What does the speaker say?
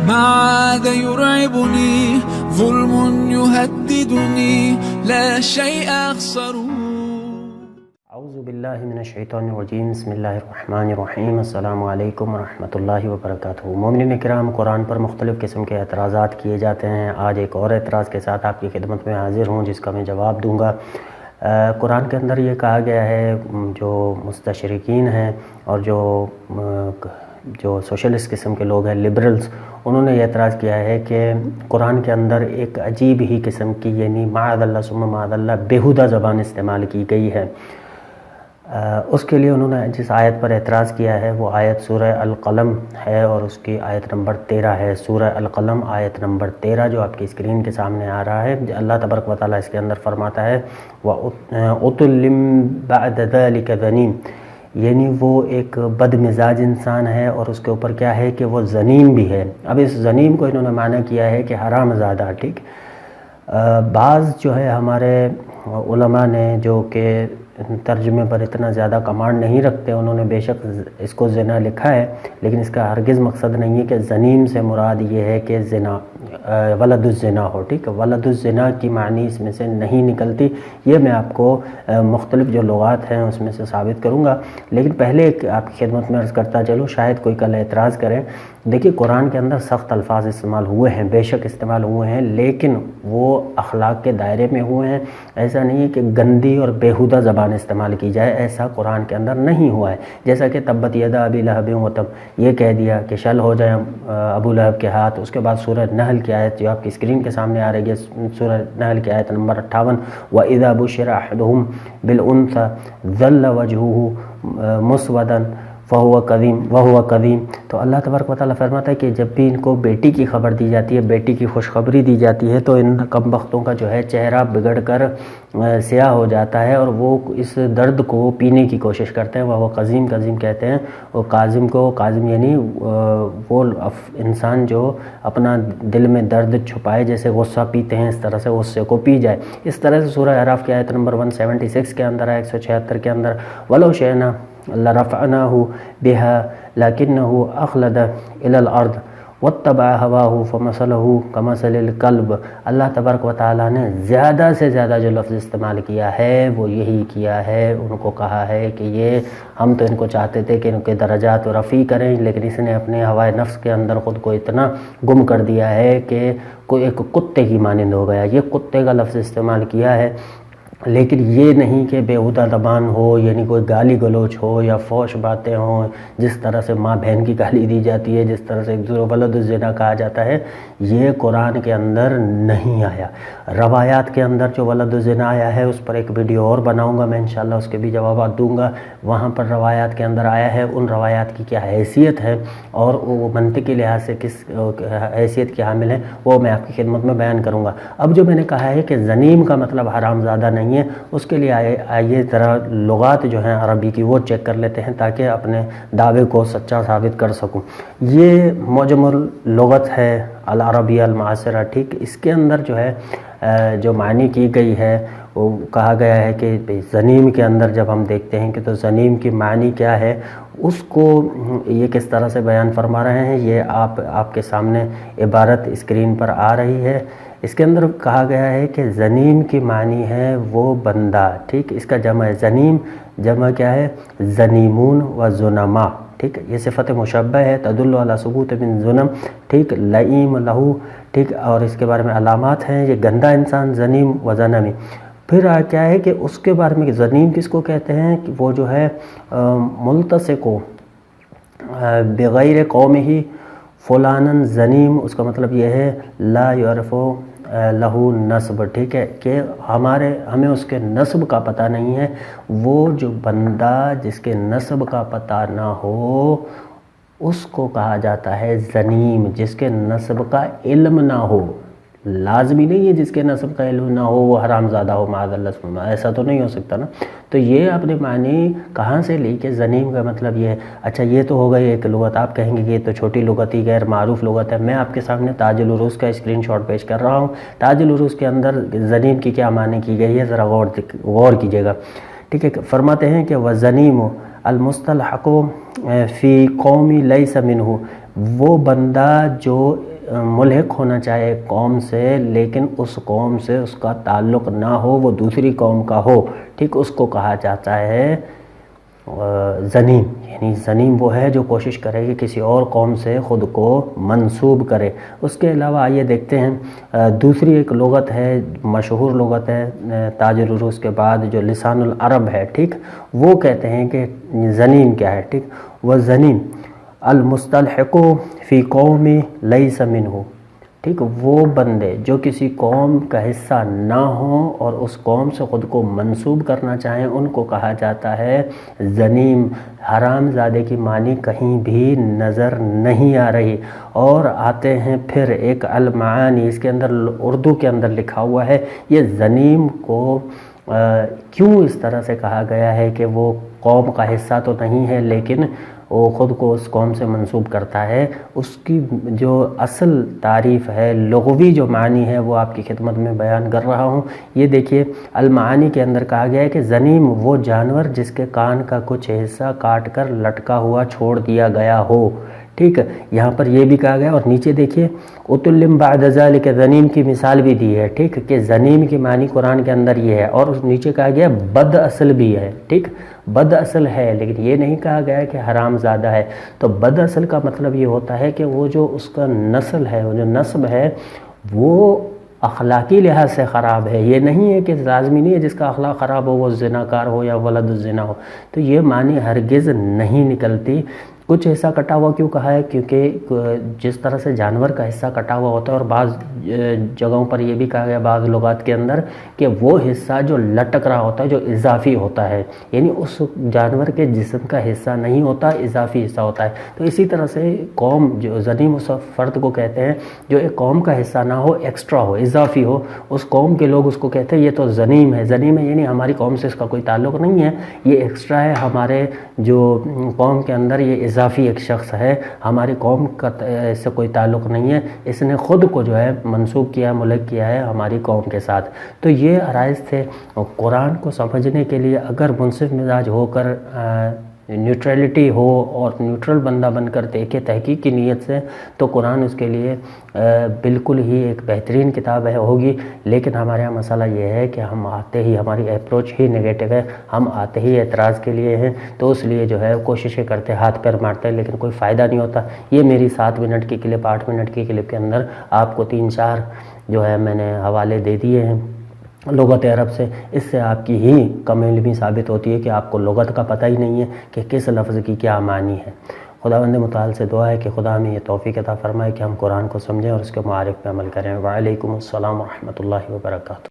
ما عاد يرعبني ظلم يهددني لا شيء أخسره. اعوذ باللہ من الشیطان الرجیم، بسم اللہ الرحمن الرحیم، السلام علیکم ورحمۃ اللہ وبرکاتہ۔ مومنین کرام، قرآن پر مختلف قسم کے اعتراضات کیے جاتے ہیں۔ آج ایک اور اعتراض کے ساتھ آپ کی خدمت میں حاضر ہوں، جس کا میں جواب دوں گا۔ قرآن کے اندر یہ کہا گیا ہے، جو مستشرقین ہیں اور جو سوشلسٹ قسم کے لوگ ہیں، لبرلز، انہوں نے یہ اعتراض کیا ہے کہ قرآن کے اندر ایک عجیب ہی قسم کی، یعنی معاذ اللہ ثم معاذ اللہ، بیہودہ زبان استعمال کی گئی ہے۔ اس کے لیے انہوں نے جس آیت پر اعتراض کیا ہے وہ آیت سورہ القلم ہے، اور اس کی آیت نمبر 13 ہے۔ سورہ القلم آیت نمبر 13 جو آپ کی اسکرین کے سامنے آ رہا ہے، اللہ تبارک و تعالیٰ اس کے اندر فرماتا ہے وَأُتُلٍّ بَعْدَ ذَلِكَ ذَنِيمٌ، یعنی وہ ایک بد مزاج انسان ہے، اور اس کے اوپر کیا ہے کہ وہ ذنیم بھی ہے۔ اب اس ذنیم کو انہوں نے معنی کیا ہے کہ حرام زادہ، ٹھیک۔ بعض جو ہے ہمارے علماء نے، جو کہ ترجمے پر اتنا زیادہ کمانڈ نہیں رکھتے، انہوں نے بے شک اس کو زنا لکھا ہے، لیکن اس کا ہرگز مقصد نہیں ہے کہ ذنیم سے مراد یہ ہے کہ زنا، ولد الزنا ہو، ٹھیک۔ ولد الزنا کی معنی اس میں سے نہیں نکلتی، یہ میں آپ کو مختلف جو لغات ہیں اس میں سے ثابت کروں گا۔ لیکن پہلے ایک آپ کی خدمت میں عرض کرتا چلوں، شاید کوئی کل اعتراض کرے۔ دیکھیے، قرآن کے اندر سخت الفاظ استعمال ہوئے ہیں، بے شک استعمال ہوئے ہیں، لیکن وہ اخلاق کے دائرے میں ہوئے ہیں۔ ایسا نہیں ہے کہ گندی اور بیہودہ زبان استعمال کی جائے، ایسا قرآن کے اندر نہیں ہوا ہے۔ جیسا کہ تبت یدا ابی لہب وتب، یہ کہہ دیا کہ شل ہو جائے ابو لہب کے ہاتھ۔ اس کے بعد سورہ نحل کی آیت جو آپ کی اسکرین کے سامنے آ رہی ہے، سورہ نحل کی آیت نمبر 58، وَإِذَا بُشِّرَ أَحَدُهُمْ بِالْأُنثىٰ ظَلَّ وَجْهُهُ مُسْوَدًا وَهُوَ كَظِيمٌ۔ تو اللہ تبارک و تعالیٰ فرماتا ہے کہ جب بھی ان کو بیٹی کی خبر دی جاتی ہے، بیٹی کی خوشخبری دی جاتی ہے، تو ان کم بختوں کا جو ہے چہرہ بگڑ کر سیاہ ہو جاتا ہے، اور وہ اس درد کو پینے کی کوشش کرتے ہیں۔ وہ قزیم کہتے ہیں، وہ قازم یعنی وہ انسان جو اپنا دل میں درد چھپائے، جیسے غصہ پیتے ہیں، اس طرح سے غصے کو پی جائے۔ اس طرح سے سورہ اعراف کی آیت نمبر 176 کے اندر ہے، 176 کے اندر، وَلَوْ شِئْنَا لَرَفَعْنَاهُ بِهَا لَكِنَّهُ أَخْلَدَ إِلَى الْأَرْضِ وَاتَّبَعَ هَوَاهُ فَمَثَلُهُ كَمَثَلِ الْكَلْبِ۔ اللہ تبارک و تعالیٰ نے زیادہ سے زیادہ جو لفظ استعمال کیا ہے وہ یہی کیا ہے، ان کو کہا ہے کہ ہم تو ان کو چاہتے تھے کہ ان کے درجات رفیع کریں، لیکن اس نے اپنے ہوائے نفس کے اندر خود کو اتنا گم کر دیا ہے کہ کوئی ایک کتے کی مانند ہو گیا۔ یہ کتے کا لفظ استعمال کیا ہے، لیکن یہ نہیں کہ بیہودہ زبان ہو، یعنی کوئی گالی گلوچ ہو یا فوش باتیں ہوں، جس طرح سے ماں بہن کی گالی دی جاتی ہے، جس طرح سے ولد الزنا کہا جاتا ہے، یہ قرآن کے اندر نہیں آیا۔ روایات کے اندر جو ولد الزنا آیا ہے، اس پر ایک ویڈیو اور بناؤں گا میں انشاءاللہ، اس کے بھی جوابات دوں گا۔ وہاں پر روایات کے اندر آیا ہے، ان روایات کی کیا حیثیت ہے اور وہ منطقی لحاظ سے کس حیثیت کے حامل ہیں، وہ میں آپ کی خدمت میں بیان کروں گا۔ اب جو میں نے کہا ہے کہ ذنیم کا مطلب حرام زادہ نہیں ہے، اس کے لیے آئیے ذرا لغات جو ہیں عربی کی وہ چیک کر لیتے ہیں، تاکہ اپنے دعوے کو سچا ثابت کر سکوں۔ یہ معجم اللغت ہے العربیہ المعاصرہ، ٹھیک۔ اس کے اندر جو ہے جو معنی کی گئی ہے، وہ کہا گیا ہے کہ ذنیم کے اندر جب ہم دیکھتے ہیں کہ تو ذنیم کی معنی کیا ہے، اس کو یہ کس طرح سے بیان فرما رہے ہیں، یہ آپ کے سامنے عبارت اسکرین پر آ رہی ہے۔ اس کے اندر کہا گیا ہے کہ ذنیم کی معنی ہے وہ بندہ، ٹھیک۔ اس کا جمع ہے ذنیم، جمع کیا ہے؟ ذنیمون و ظنما، ٹھیک۔ یہ صفت مشبہ ہے، تدل علی ثبوت من ظنم، ٹھیک، لئیم لہو، ٹھیک۔ اور اس کے بارے میں علامات ہیں، یہ گندا انسان ذنیم و ظنمی۔ پھر کیا ہے کہ اس کے بارے میں ذنیم کس کو کہتے ہیں کہ وہ جو ہے ملتصق بغیر قومہ فلانن ذنیم، اس کا مطلب یہ ہے لا یعرف لہو نسب، ٹھیک ہے، کہ ہمیں اس کے نسب کا پتہ نہیں ہے۔ وہ جو بندہ جس کے نسب کا پتہ نہ ہو، اس کو کہا جاتا ہے ذنیم، جس کے نسب کا علم نہ ہو۔ لازمی نہیں ہے جس کے نسب کا علم نہ ہو وہ حرام زادہ ہو، معاذ اللہ، ایسا تو نہیں ہو سکتا نا۔ تو یہ اپنے معنی کہاں سے لی کہ ذنیم کا مطلب یہ ہے؟ اچھا، یہ تو ہو گئی ایک لغت، آپ کہیں گے کہ یہ تو چھوٹی لغت ہی غیر معروف لغت ہے۔ میں آپ کے سامنے تاج العروض کا اسکرین شاٹ پیش کر رہا ہوں۔ تاج العروض کے اندر ذنیم کی کیا معنی کی گئی ہے، ذرا غور کیجیے گا، ٹھیک ہے۔ فرماتے ہیں کہ وَالذَّنِيمُ الْمُسْتَلْحَقُ فِي قَوْمِ لَيْسَ مِنْهُ، وہ بندہ جو ملحق ہونا چاہے ایک قوم سے لیکن اس قوم سے اس کا تعلق نہ ہو، وہ دوسری قوم کا ہو، ٹھیک، اس کو کہا جاتا ہے زنیم. یعنی زنیم وہ ہے جو کوشش کرے کہ کسی اور قوم سے خود کو منسوب کرے. اس کے علاوہ آئیے دیکھتے ہیں دوسری ایک لغت ہے، مشہور لغت ہے تاج العروج کے بعد جو لسان العرب ہے، ٹھیک، وہ کہتے ہیں کہ زنیم کیا ہے، ٹھیک، وہ زنیم المستلحق فی قوم لیس منہ، ٹھیک، وہ بندے جو کسی قوم کا حصہ نہ ہوں اور اس قوم سے خود کو منسوب کرنا چاہیں، ان کو کہا جاتا ہے زنیم. حرام زادے کی معنی کہیں بھی نظر نہیں آ رہی. اور آتے ہیں پھر ایک المعانی، اس کے اندر اردو کے اندر لکھا ہوا ہے یہ زنیم کو کیوں اس طرح سے کہا گیا ہے کہ وہ قوم کا حصہ تو نہیں ہے لیکن وہ خود کو اس قوم سے منسوب کرتا ہے. اس کی جو اصل تعریف ہے، لغوی جو معنی ہے، وہ آپ کی خدمت میں بیان کر رہا ہوں. یہ دیکھیے المعانی کے اندر کہا گیا ہے کہ زنیم وہ جانور جس کے کان کا کچھ حصہ کاٹ کر لٹکا ہوا چھوڑ دیا گیا ہو، ٹھیک. یہاں پر یہ بھی کہا گیا اور نیچے دیکھیے اتلم بعد ذالک زنیم کی مثال بھی دی ہے، ٹھیک، کہ زنیم کی معنی قرآن کے اندر یہ ہے. اور اس نیچے کہا گیا بد اصل بھی ہے، ٹھیک، بد اصل ہے، لیکن یہ نہیں کہا گیا کہ حرام زادہ ہے. تو بد اصل کا مطلب یہ ہوتا ہے کہ وہ جو اس کا نسل ہے، وہ جو نسب ہے، وہ اخلاقی لحاظ سے خراب ہے. یہ نہیں ہے کہ لازمی نہیں ہے جس کا اخلاق خراب ہو وہ زناکار ہو یا ولد الزنا ہو. تو یہ معنی ہرگز نہیں نکلتی. کچھ حصہ کٹا ہوا کیوں کہا ہے؟ کیونکہ جس طرح سے جانور کا حصہ کٹا ہوا ہوتا ہے، اور بعض جگہوں پر یہ بھی کہا گیا بعض لغات کے اندر کہ وہ حصہ جو لٹک رہا ہوتا ہے، جو اضافی ہوتا ہے، یعنی اس جانور کے جسم کا حصہ نہیں ہوتا، اضافی حصہ ہوتا ہے. تو اسی طرح سے قوم جو زنیم اس فرد کو کہتے ہیں جو ایک قوم کا حصہ نہ ہو، ایکسٹرا ہو، اضافی ہو. اس قوم کے لوگ اس کو کہتے ہیں یہ تو زنیم ہے. زنیم ہے یعنی ہماری قوم سے اس کا کوئی تعلق نہیں ہے، یہ ایکسٹرا ہے، ہمارے جو قوم کے اندر یہ اضافی ایک شخص ہے، ہماری قوم کا اس سے کوئی تعلق نہیں ہے، اس نے خود کو جو ہے منسوب کیا، ملحق کیا ہے ہماری قوم کے ساتھ. تو یہ عرائض تھے. قرآن کو سمجھنے کے لیے اگر منصف مزاج ہو کر نیوٹرلٹی ہو اور نیوٹرل بندہ بن کر دیکھے تحقیق کی نیت سے، تو قرآن اس کے لیے بالکل ہی ایک بہترین کتاب ہے ہوگی. لیکن ہمارے یہاں مسئلہ یہ ہے کہ ہم آتے ہی ہماری اپروچ ہی نگیٹو ہے، ہم آتے ہی اعتراض کے لیے ہیں، تو اس لیے جو ہے کوششیں کرتے، ہاتھ پیر مارتے ہیں، لیکن کوئی فائدہ نہیں ہوتا. یہ میری 7 منٹ کی کلپ، 8 منٹ کی کلپ کے اندر آپ کو 3-4 جو ہے میں نے حوالے دے دیے ہیں لغت عرب سے. اس سے آپ کی ہی کم علمی ثابت ہوتی ہے کہ آپ کو لغت کا پتہ ہی نہیں ہے کہ کس لفظ کی کیا معنی ہے. خداوند متعال سے دعا ہے کہ خدا ہمیں یہ توفیق عطا فرمائے کہ ہم قرآن کو سمجھیں اور اس کے معارف پہ عمل کریں. وعلیکم السلام ورحمۃ اللہ وبرکاتہ.